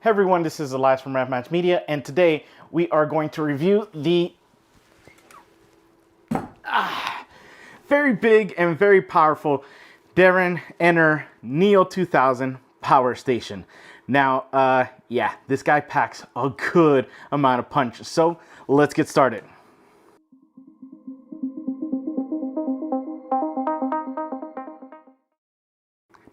Hey everyone, this is Elias from Match Media, and today we are going to review the very big and very powerful DaranEner NEO2000 power station. Now, yeah, this guy packs a good amount of punch, so let's get started.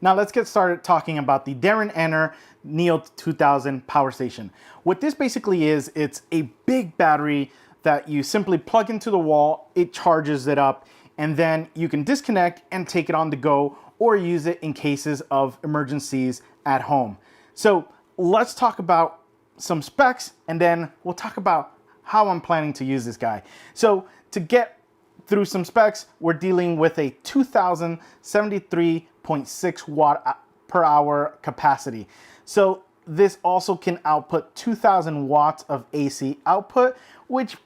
Now let's get started talking about the DaranEner NEO2000 power station. What this basically is, it's a big battery that you simply plug into the wall, it charges it up, and then you can disconnect and take it on the go or use it in cases of emergencies at home. So let's talk about some specs and then we'll talk about how I'm planning to use this guy. So to get through some specs, we're dealing with a 2073.6 watt per hour capacity. So this also can output 2000 watts of AC output, which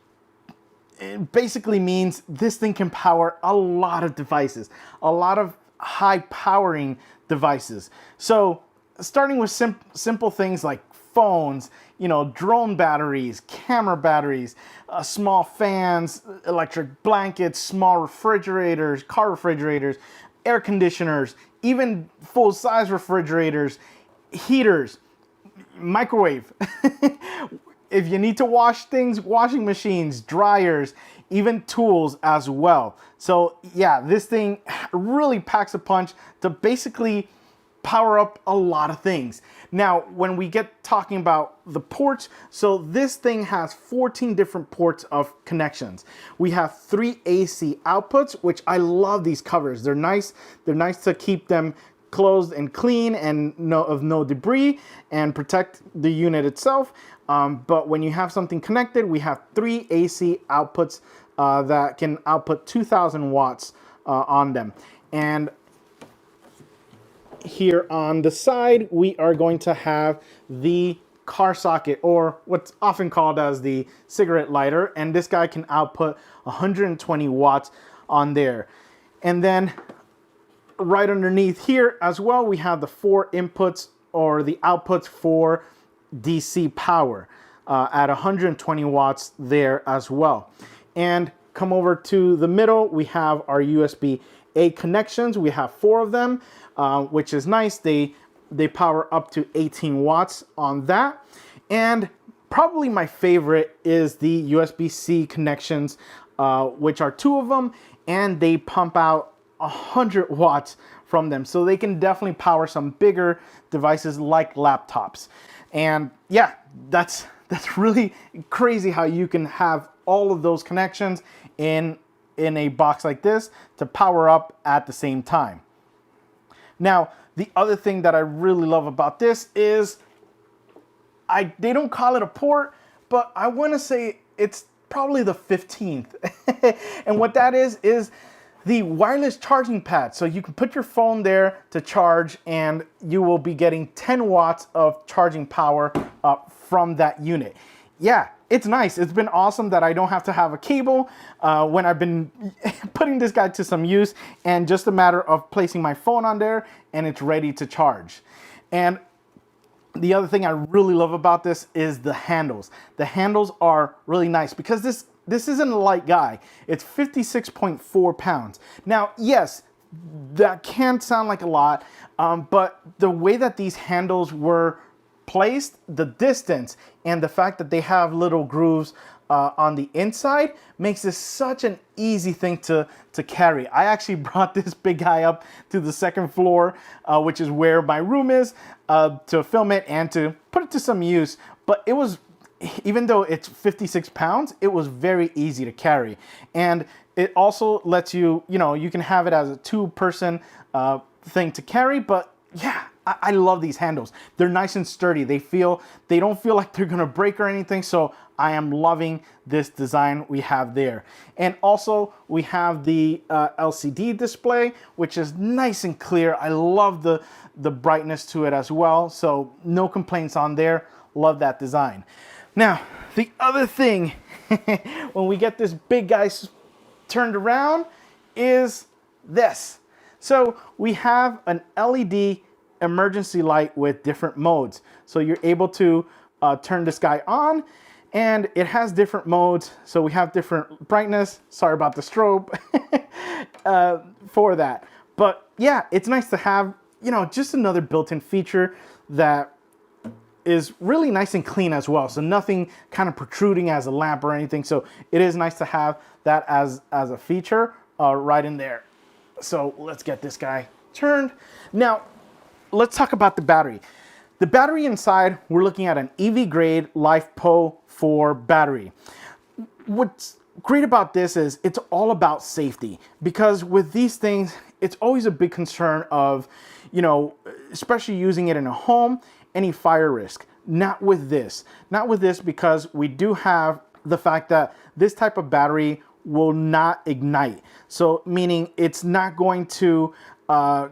basically means this thing can power a lot of devices, a lot of high powering devices. So starting with simple things like phones, you know, drone batteries, camera batteries, small fans, electric blankets, small refrigerators, car refrigerators, air conditioners, even full-size refrigerators, heaters, microwave. If you need to wash things, washing machines, dryers, even tools as well. So yeah, this thing really packs a punch to basically power up a lot of things. Now, when we get talking about the ports, so this thing has 14 different ports of connections. We have 3 AC outputs, which I love these covers. They're nice. They're nice to keep them closed and clean and no debris and protect the unit itself. But when you have something connected, we have 3 AC outputs that can output 2000 watts on them. And here on the side, we are going to have the car socket, or what's often called as the cigarette lighter, and this guy can output 120 watts on there. And then right underneath here as well, we have the 4 inputs or the outputs for DC power at 120 watts there as well. And come over to the middle, we have our USB-A connections. We have 4 of them. Which is nice. They power up to 18 watts on that. And probably my favorite is the USB-C connections, which are 2 of them, and they pump out 100 watts from them. So they can definitely power some bigger devices like laptops. And yeah, that's really crazy how you can have all of those connections in a box like this to power up at the same time. Now, the other thing that I really love about this is they don't call it a port, but I want to say it's probably the 15th. And what that is the wireless charging pad. So you can put your phone there to charge and you will be getting 10 watts of charging power from that unit. Yeah, it's nice. It's been awesome that I don't have to have a cable when I've been putting this guy to some use, and just a matter of placing my phone on there and it's ready to charge. And the other thing I really love about this is the handles. The handles are really nice because this isn't a light guy. It's 56.4 pounds. Now, yes, that can sound like a lot, but the way that these handles were placed, the distance, and the fact that they have little grooves on the inside makes this such an easy thing to carry. I actually brought this big guy up to the 2nd floor, which is where my room is, to film it and to put it to some use. But it was, even though it's 56 pounds, it was very easy to carry. And it also lets you, you can have it as a 2-person thing to carry, but yeah, I love these handles. They're nice and sturdy. They don't feel like they're gonna break or anything, so I am loving this design we have there. And also, we have the LCD display, which is nice and clear. I love the brightness to it as well, so no complaints on there. Love that design. Now, the other thing, when we get this big guy turned around, is this. So we have an LED emergency light with different modes. So you're able to turn this guy on, and it has different modes. So we have different brightness. Sorry about the strobe for that. But yeah, it's nice to have, you know, just another built-in feature that is really nice and clean as well. So nothing kind of protruding as a lamp or anything. So it is nice to have that as a feature right in there. So let's get this guy turned. Now, let's talk about the battery. The battery inside, we're looking at an EV grade LiFePO4 battery. What's great about this is it's all about safety, because with these things, it's always a big concern of, you know, especially using it in a home, any fire risk. Not with this because we do have the fact that this type of battery will not ignite. So meaning it's not going to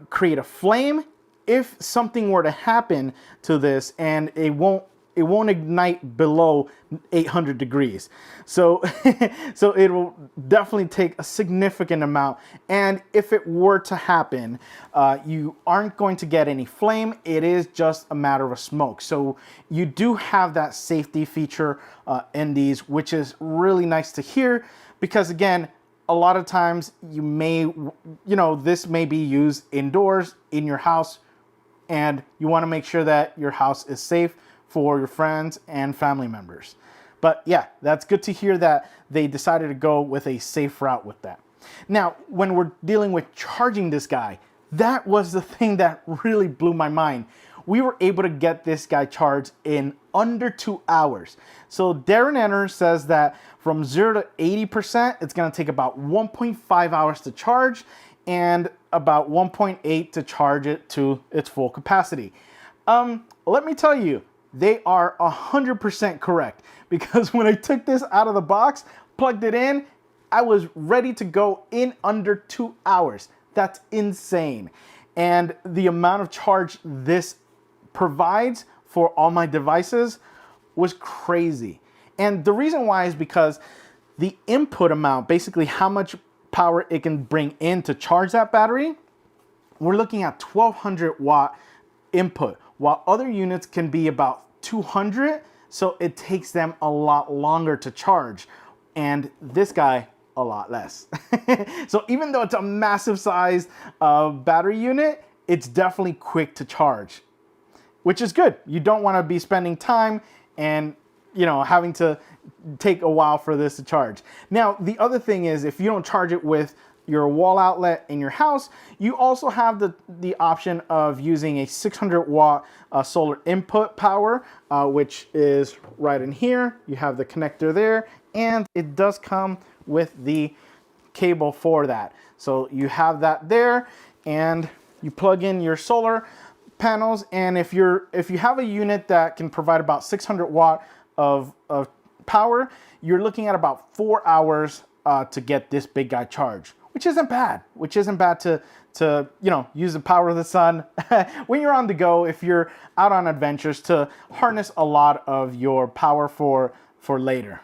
create a flame if something were to happen to this, and it won't ignite below 800 degrees. So so it will definitely take a significant amount, and if it were to happen, you aren't going to get any flame. It is just a matter of smoke. So you do have that safety feature in these, which is really nice to hear, because again, a lot of times you may, you know, this may be used indoors in your house, and you want to make sure that your house is safe for your friends and family members. But yeah, that's good to hear that they decided to go with a safe route with that. Now, when we're dealing with charging this guy, that was the thing that really blew my mind. We were able to get this guy charged in under 2 hours. So DaranEner says that from 0 to 80%, it's gonna take about 1.5 hours to charge, and about 1.8 to charge it to its full capacity. Let me tell you, they are 100% correct, because when I took this out of the box, plugged it in, I was ready to go in under 2 hours. That's insane. And the amount of charge this provides for all my devices was crazy. And the reason why is because the input amount, basically how much power it can bring in to charge that battery, we're looking at 1200 watt input, while other units can be about 200. So it takes them a lot longer to charge, and this guy a lot less. So even though it's a massive size battery unit, it's definitely quick to charge, which is good. You don't want to be spending time and, you know, having to take a while for this to charge. Now, the other thing is, if you don't charge it with your wall outlet in your house, you also have the option of using a 600 watt solar input power, which is right in here. You have the connector there, and it does come with the cable for that. So you have that there, and you plug in your solar panels. And if you have a unit that can provide about 600 watt of power, you're looking at about 4 hours to get this big guy charged, which isn't bad. To you know, use the power of the sun when you're on the go, if you're out on adventures, to harness a lot of your power for later.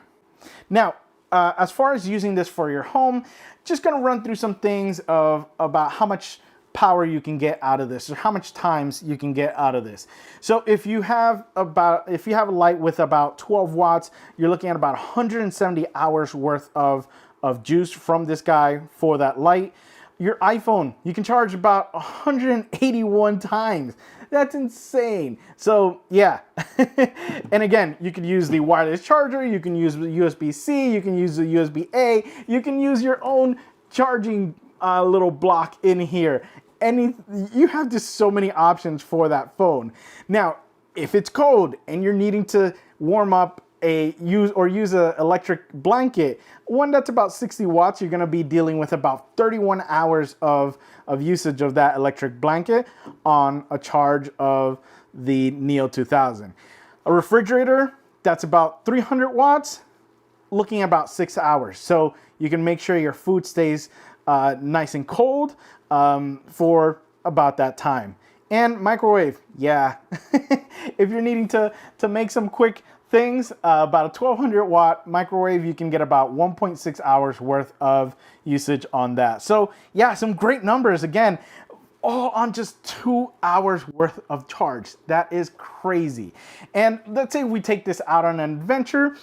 Now, as far as using this for your home, just gonna run through some things about how much power you can get out of this, or how much times you can get out of this. So if you have a light with about 12 watts, you're looking at about 170 hours worth of juice from this guy for that light. Your iPhone, you can charge about 181 times. That's insane. So yeah. And again, you can use the wireless charger, you can use the USB-C, you can use the USB-A, you can use your own charging little block in here. You have just so many options for that phone. Now, if it's cold and you're needing to warm up use an electric blanket, one that's about 60 watts, you're going to be dealing with about 31 hours of usage of that electric blanket on a charge of the Neo2000. A refrigerator that's about 300 watts, looking at about 6 hours. So you can make sure your food stays nice and cold for about that time. And microwave, yeah. If you're needing to make some quick things, about a 1200 watt microwave, you can get about 1.6 hours worth of usage on that. So yeah, some great numbers. Again, all on just 2 hours worth of charge. That is crazy. And let's say we take this out on an adventure,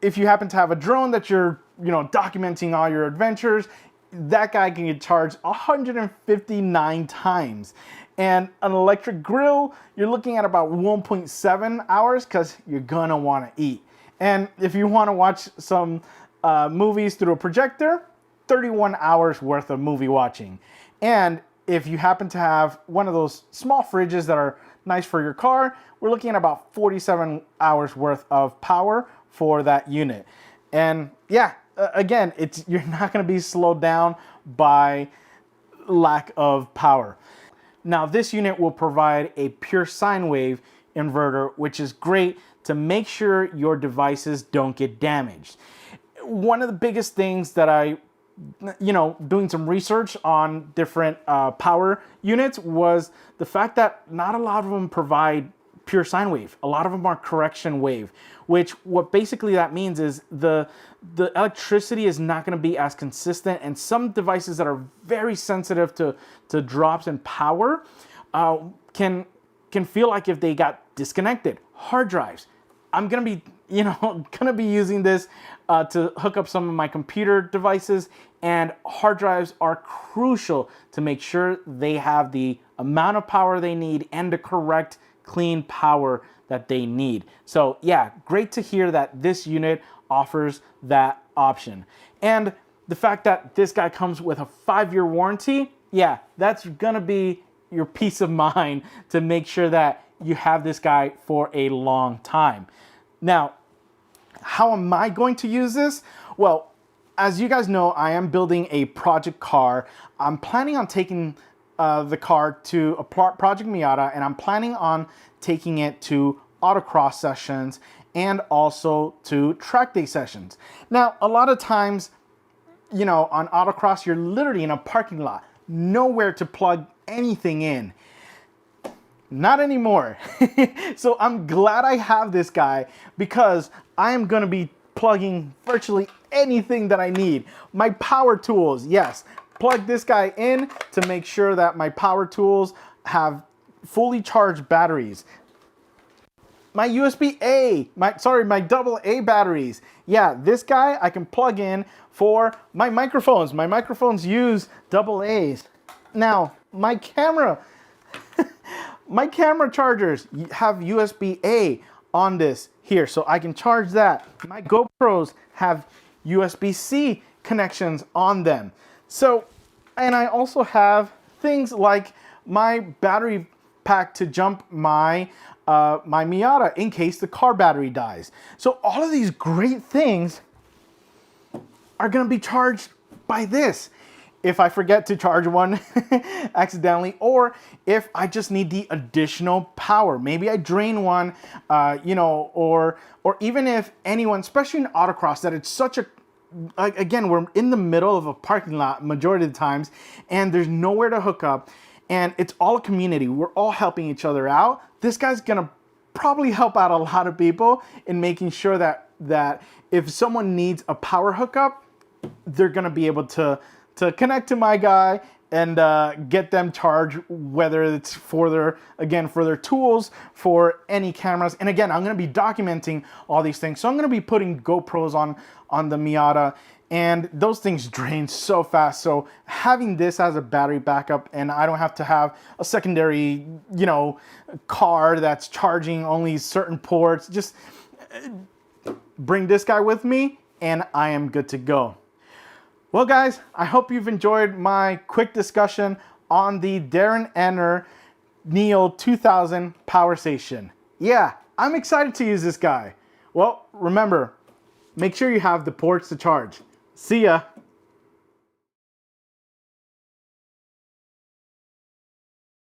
if you happen to have a drone that you're, documenting all your adventures, that guy can get charged 159 times. And an electric grill, you're looking at about 1.7 hours because you're gonna wanna eat. And if you wanna watch some movies through a projector, 31 hours worth of movie watching. And if you happen to have one of those small fridges that are nice for your car, we're looking at about 47 hours worth of power for that unit. And yeah, again, you're not gonna be slowed down by lack of power. Now this unit will provide a pure sine wave inverter, which is great to make sure your devices don't get damaged. One of the biggest things that I doing some research on different power units was the fact that not a lot of them provide pure sine wave. A lot of them are correction wave, which what basically that means is the electricity is not going to be as consistent, and some devices that are very sensitive to drops in power can feel like if they got disconnected. Hard drives. I'm gonna be using this to hook up some of my computer devices, and hard drives are crucial to make sure they have the amount of power they need and the correct clean power that they need. So yeah, great to hear that this unit offers that option. And the fact that this guy comes with a 5-year warranty, yeah, that's gonna be your peace of mind to make sure that you have this guy for a long time. Now, how am I going to use this? Well, as you guys know, I am building a project car. I'm planning on taking the car to a Project Miata, and I'm planning on taking it to autocross sessions and also to track day sessions. Now, a lot of times, on autocross, you're literally in a parking lot, nowhere to plug anything in. Not anymore. So I'm glad I have this guy because I am gonna be plugging virtually anything that I need. My power tools, yes, plug this guy in to make sure that my power tools have fully charged batteries. My USB-A, my AA batteries. Yeah, this guy I can plug in for my microphones. My microphones use AA's. Now, my camera chargers have USB-A on this here, so I can charge that. My GoPros have USB-C connections on them. So, and I also have things like my battery pack to jump my my Miata in case the car battery dies. So all of these great things are gonna be charged by this. If I forget to charge one accidentally, or if I just need the additional power. Maybe I drain one, or even if anyone, especially in autocross, that it's such a, again, we're in the middle of a parking lot majority of the times, and there's nowhere to hook up, and it's all a community. We're all helping each other out. This guy's gonna probably help out a lot of people in making sure that if someone needs a power hookup, they're gonna be able to connect to my guy and get them charged, whether it's for their tools, for any cameras. And again, I'm gonna be documenting all these things. So I'm gonna be putting GoPros on the Miata, and those things drain so fast. So having this as a battery backup, and I don't have to have a secondary, car that's charging only certain ports, just bring this guy with me and I am good to go. Well guys, I hope you've enjoyed my quick discussion on the DaranEner NEO2000 power station. Yeah, I'm excited to use this guy. Well, remember, make sure you have the ports to charge. See ya.